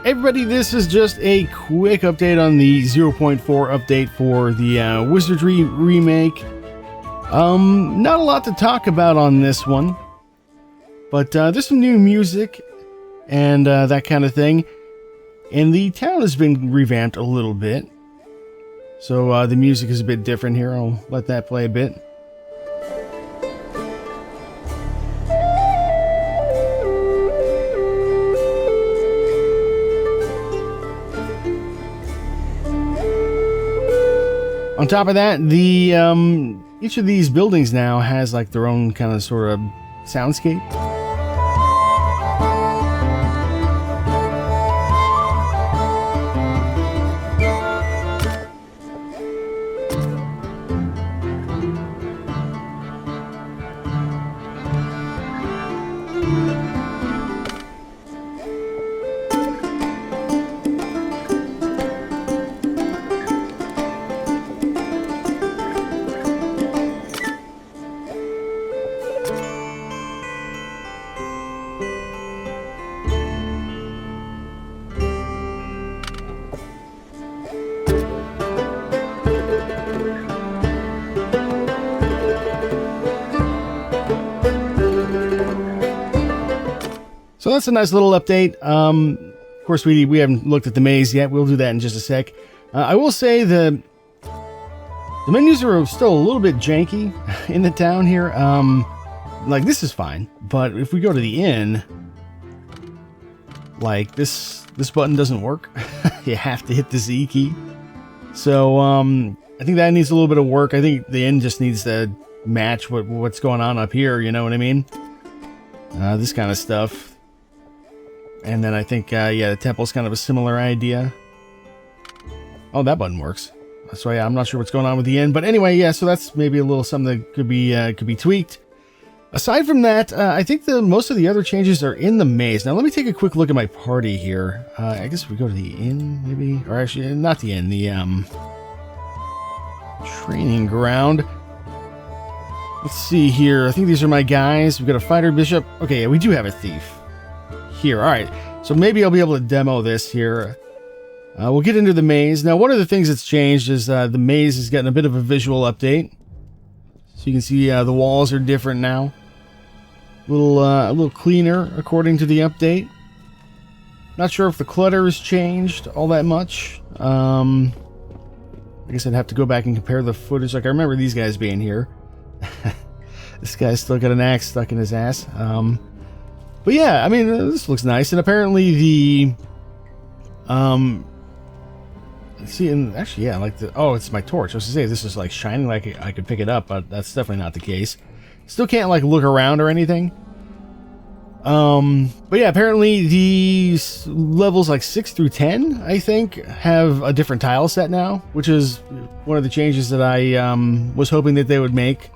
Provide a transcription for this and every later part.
Everybody, this is just a quick update on the 0.4 update for the Wizardry remake. Not a lot to talk about on this one, but there's some new music and that kind of thing. And the town has been revamped a little bit, so the music is a bit different here. I'll let that play a bit. On top of that, the each of these buildings now has like their own kind of sort of soundscape. So that's a nice little update. Of course, we haven't looked at the maze yet. We'll do that in just a sec. I will say the menus are still a little bit janky in the town here. Like, this is fine, but if we go to the inn, like this button doesn't work. You have to hit the Z key. So I think that needs a little bit of work. I think the inn just needs to match what's going on up here. You know what I mean? This kind of stuff. And then I think, yeah, the temple's kind of a similar idea. Oh, that button works. So yeah, I'm not sure what's going on with the end. But anyway, yeah, so that's maybe a little something that could be tweaked. Aside from that, I think most of the other changes are in the maze. Now, let me take a quick look at my party here. I guess if we go to the inn, maybe? Or actually, not the inn, the training ground. Let's see here. I think these are my guys. We've got a fighter bishop. Okay, yeah, we do have a thief. Here, alright, so maybe I'll be able to demo this here. We'll get into the maze. Now, one of the things that's changed is the maze has gotten a bit of a visual update. So you can see the walls are different now. A little cleaner according to the update. Not sure if the clutter has changed all that much. I guess I'd have to go back and compare the footage. Like, I remember these guys being here. This guy's still got an axe stuck in his ass. But yeah, I mean, this looks nice. And apparently the, see, and actually, yeah, like oh, it's my torch. I was to say, this is like shining like I could pick it up, but that's definitely not the case. Still can't like look around or anything. But yeah, apparently these levels like 6 through 10, I think, have a different tile set now, which is one of the changes that I, was hoping that they would make.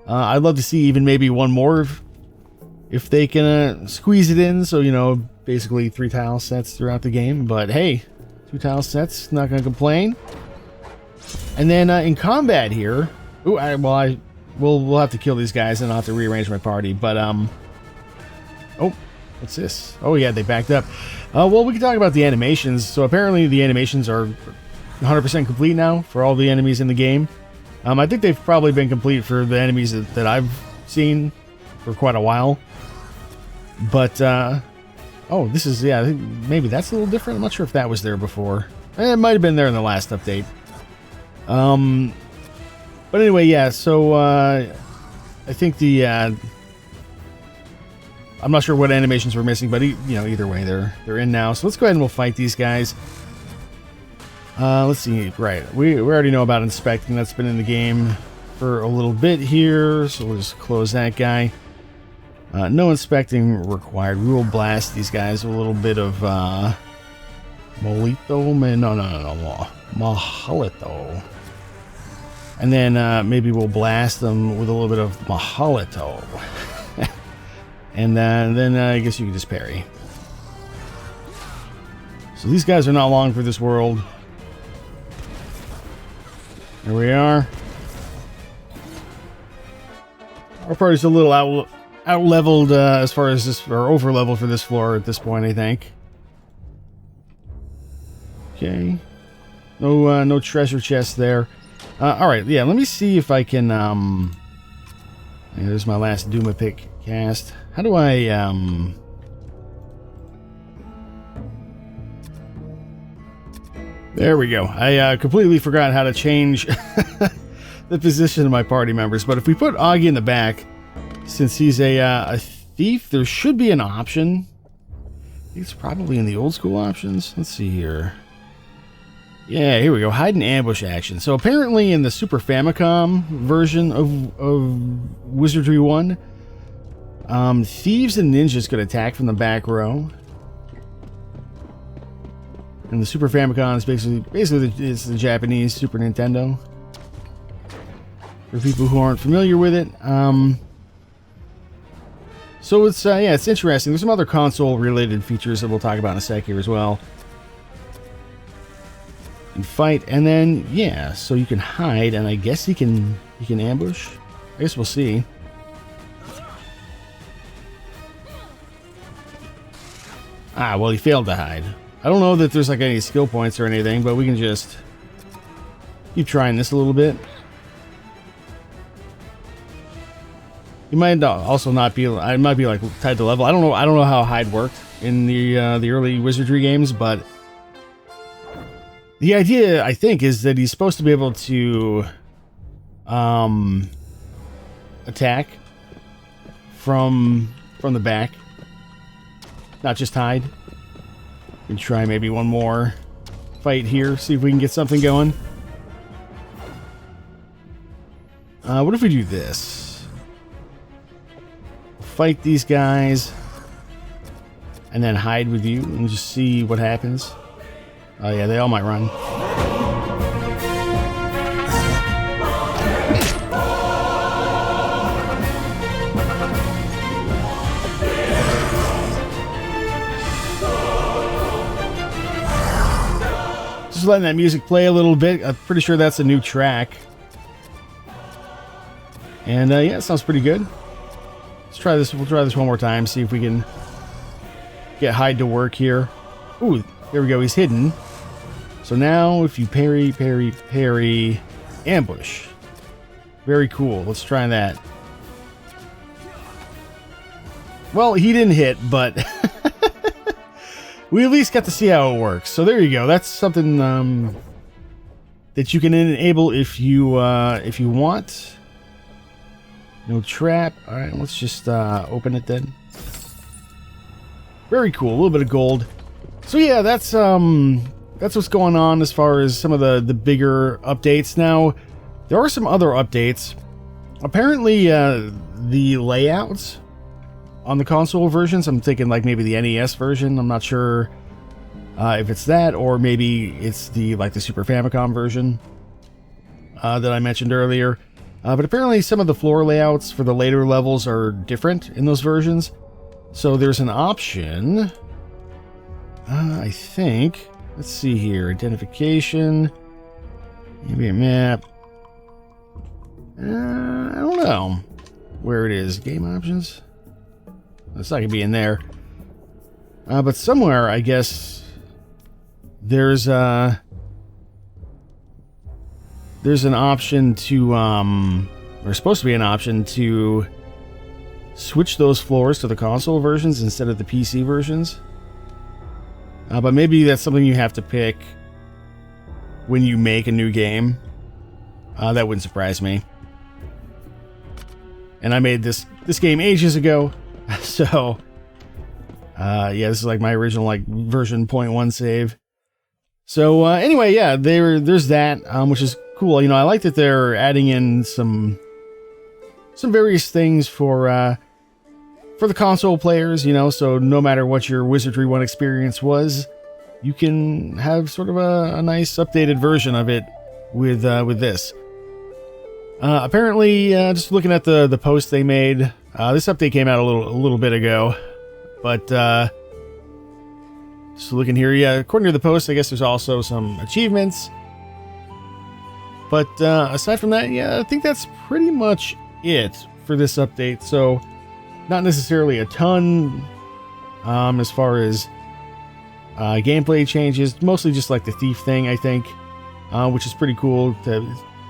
I'd love to see even maybe one more if they can squeeze it in, so, you know, basically 3 tile sets throughout the game. But hey, 2 tile sets, not gonna complain. And then in combat here, ooh, we'll have to kill these guys and I'll have to rearrange my party. But oh, what's this? Oh yeah, they backed up. Well, we can talk about the animations. So apparently the animations are 100% complete now for all the enemies in the game. I think they've probably been complete for the enemies that I've seen for quite a while. But, oh, this is, yeah, I think maybe that's a little different. I'm not sure if that was there before. It might have been there in the last update. But anyway, yeah, so, I think the, I'm not sure what animations we're missing, but, you know, either way, they're in now. So let's go ahead and we'll fight these guys. Let's see, right, we already know about inspecting. That's been in the game for a little bit here, so we'll just close that guy. No inspecting required. We will blast these guys with a little bit of Molito, man, no, Mahalito. And then maybe we'll blast them with a little bit of Mahalito. And then I guess you can just parry. So these guys are not long for this world. Here we are. Our party's a little out-leveled as far as this, or over-leveled for this floor at this point, I think. Okay. No treasure chest there. Alright, yeah, let me see if I can, there's my last Duma pick cast. How do I, There we go. I completely forgot how to change the position of my party members. But if we put Augie in the back, since he's a thief, there should be an option. I think it's probably in the old school options. Let's see here. Yeah, here we go. Hide and ambush action. So apparently in the Super Famicom version of Wizardry 1, thieves and ninjas could attack from the back row. And the Super Famicom is basically it's the Japanese Super Nintendo. For people who aren't familiar with it, so it's yeah, it's interesting. There's some other console-related features that we'll talk about in a sec here as well. And fight, and then yeah, so you can hide, and I guess he can ambush. I guess we'll see. Ah, well, he failed to hide. I don't know that there's like any skill points or anything, but we can just keep trying this a little bit. He might also not be. I might be like tied to level. I don't know. I don't know how hide worked in the early Wizardry games, but the idea I think is that he's supposed to be able to attack from the back, not just hide. We can try maybe one more fight here, see if we can get something going. What if we do this? Fight these guys, and then hide with you, and just see what happens. Oh yeah, they all might run. Just letting that music play a little bit. I'm pretty sure that's a new track. And yeah, it sounds pretty good. Let's try this. We'll try this one more time. See if we can get hide to work here. Ooh, there we go. He's hidden. So now if you parry, parry, parry, ambush. Very cool. Let's try that. Well, he didn't hit, but we at least got to see how it works. So there you go. That's something that you can enable if you want. No trap. All right, let's just open it then. Very cool. A little bit of gold. So yeah, that's what's going on as far as some of the bigger updates. Now, there are some other updates. Apparently, the layouts on the console versions, I'm thinking like maybe the NES version. I'm not sure if it's that, or maybe it's the Super Famicom version that I mentioned earlier. But apparently some of the floor layouts for the later levels are different in those versions. So there's an option, I think. Let's see here. Identification. Maybe a map. I don't know where it is. Game options. It's not going to be in there. But somewhere, I guess, there's an option to, or supposed to be an option to switch those floors to the console versions instead of the PC versions. But maybe that's something you have to pick when you make a new game. That wouldn't surprise me. And I made this game ages ago, so yeah, this is like my original version 0.1 save. So anyway, yeah, there's that, which is cool. You know, I like that they're adding in some various things for the console players, you know, so no matter what your Wizardry 1 experience was, you can have sort of a nice updated version of it with this. Apparently, just looking at the post they made, this update came out a little bit ago, but just looking here, yeah, according to the post, I guess there's also some achievements. But aside from that, yeah, I think that's pretty much it for this update. So not necessarily a ton as far as gameplay changes, mostly just like the thief thing, I think, which is pretty cool to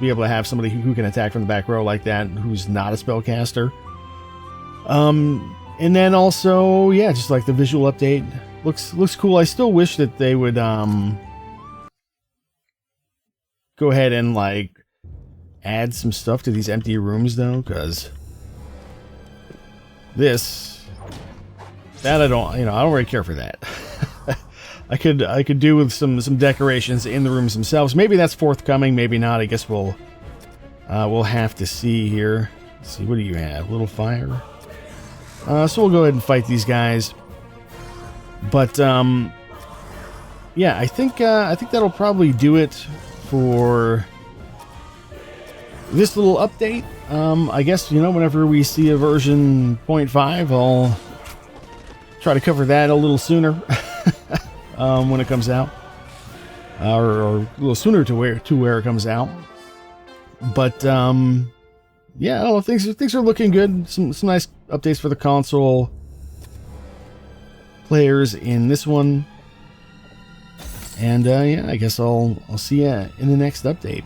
be able to have somebody who can attack from the back row like that, who's not a spellcaster. And then also, yeah, just like the visual update looks cool. I still wish that they would go ahead and like add some stuff to these empty rooms though, because that I don't really care for that. I could do with some decorations in the rooms themselves. Maybe that's forthcoming, maybe not. I guess we'll have to see here. Let's see, what do you have? Little fire. So we'll go ahead and fight these guys. But yeah, I think that'll probably do it for this little update. I guess, whenever we see a version 0.5, I'll try to cover that a little sooner when it comes out, or a little sooner to where it comes out. But yeah, I don't know, things are looking good. Some nice updates for the console players in this one. And yeah, I guess I'll see you in the next update.